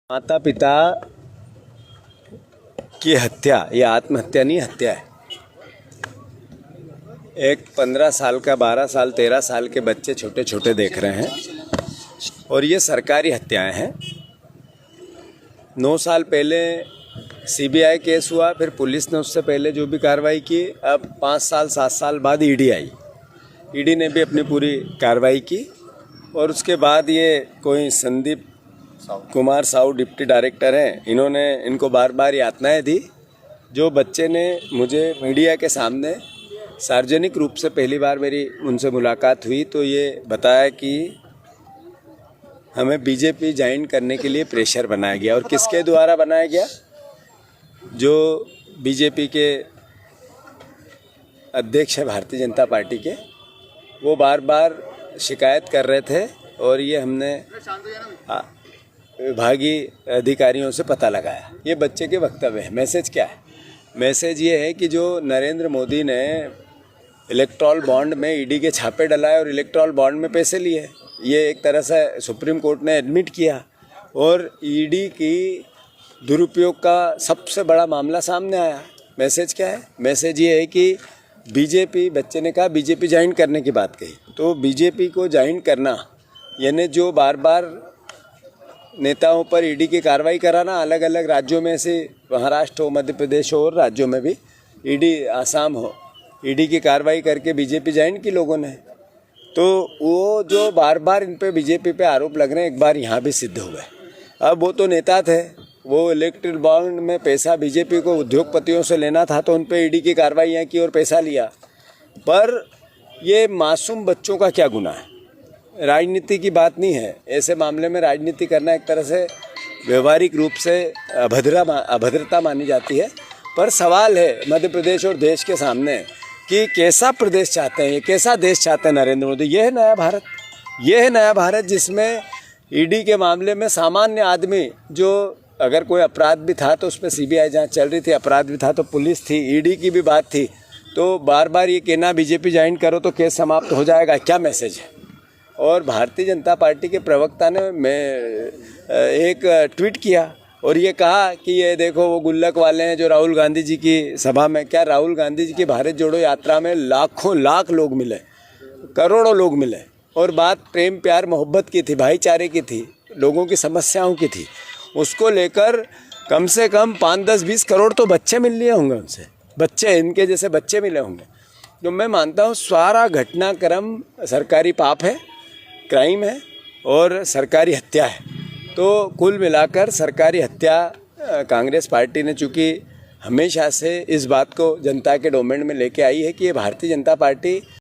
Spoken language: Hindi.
माता पिता की हत्या, ये आत्महत्या नहीं, हत्या है। एक 15 साल का, 12 साल, 13 साल के बच्चे छोटे छोटे देख रहे हैं और ये सरकारी हत्याएं हैं। 9 साल पहले सीबीआई केस हुआ, फिर पुलिस ने उससे पहले जो भी कार्रवाई की। अब 5 साल 7 साल बाद ईडी आई। ईडी ने भी अपनी पूरी कार्रवाई की और उसके बाद ये कोई संदीप कुमार साहू डिप्टी डायरेक्टर हैं, इनको बार बार यातनाएं दी। जो बच्चे ने मुझे मीडिया के सामने सार्वजनिक रूप से पहली बार मेरी उनसे मुलाकात हुई तो ये बताया कि हमें बीजेपी ज्वाइन करने के लिए प्रेशर बनाया गया। और किसके द्वारा बनाया गया? जो बीजेपी के अध्यक्ष है भारतीय जनता पार्टी के, वो बार बार शिकायत कर रहे थे और ये हमने विभागीय अधिकारियों से पता लगाया। ये बच्चे के वक्तव्य है। मैसेज क्या है? मैसेज ये है कि जो नरेंद्र मोदी ने इलेक्टोरल बॉन्ड में ईडी के छापे डलाए और इलेक्टोरल बॉन्ड में पैसे लिए, ये एक तरह से सुप्रीम कोर्ट ने एडमिट किया और ईडी की दुरुपयोग का सबसे बड़ा मामला सामने आया। मैसेज क्या है? मैसेज ये है कि बीजेपी, बच्चे ने कहा बीजेपी ज्वाइन करने की बात कही, तो बीजेपी को ज्वाइन करना यानी जो बार बार नेताओं पर ईडी की कार्रवाई कराना, अलग अलग राज्यों में से, महाराष्ट्र हो, मध्य प्रदेश हो और राज्यों में भी ईडी, आसाम हो, ईडी की कार्रवाई करके बीजेपी ज्वाइन की लोगों ने। तो वो जो बार बार इन पे बीजेपी पे आरोप लग रहे हैं, एक बार यहाँ भी सिद्ध हुए। अब वो तो नेता थे, वो इलेक्ट्रल बॉन्ड में पैसा बीजेपी को उद्योगपतियों से लेना था तो उन पे ईडी की कार्रवाइयाँ की और पैसा लिया। पर ये मासूम बच्चों का क्या गुनाह है? राजनीति की बात नहीं है। ऐसे मामले में राजनीति करना एक तरह से व्यवहारिक रूप से अभद्रता मानी जाती है। पर सवाल है मध्य प्रदेश और देश के सामने कि कैसा प्रदेश चाहते हैं, ये कैसा देश चाहते हैं नरेंद्र मोदी। ये है नया भारत, ये है नया भारत जिसमें ईडी के मामले में सामान्य आदमी, जो अगर कोई अपराध भी था तो उस पर सीबीआई जांच चल रही थी, अपराध भी था तो पुलिस थी, ईडी की भी बात थी, तो बार बार ये कहना बीजेपी ज्वाइन करो तो केस समाप्त हो जाएगा, क्या मैसेज है? और भारतीय जनता पार्टी के प्रवक्ता ने एक ट्वीट किया और ये कहा कि ये देखो वो गुल्लक वाले हैं जो राहुल गांधी जी की सभा में, क्या राहुल गांधी जी की भारत जोड़ो यात्रा में लाखों लाख लोग मिले, करोड़ों लोग मिले और बात प्रेम प्यार मोहब्बत की थी, भाईचारे की थी, लोगों की समस्याओं की थी। उसको लेकर कम से कम 5-10-20 करोड़ तो बच्चे मिल लिए होंगे उनसे, बच्चे, इनके जैसे बच्चे मिले होंगे। तो मैं मानता हूँ सारा घटनाक्रम सरकारी पाप है, क्राइम है और सरकारी हत्या है। तो कुल मिलाकर सरकारी हत्या, कांग्रेस पार्टी ने चूँकि हमेशा से इस बात को जनता के डोमेन में लेके आई है कि ये भारतीय जनता पार्टी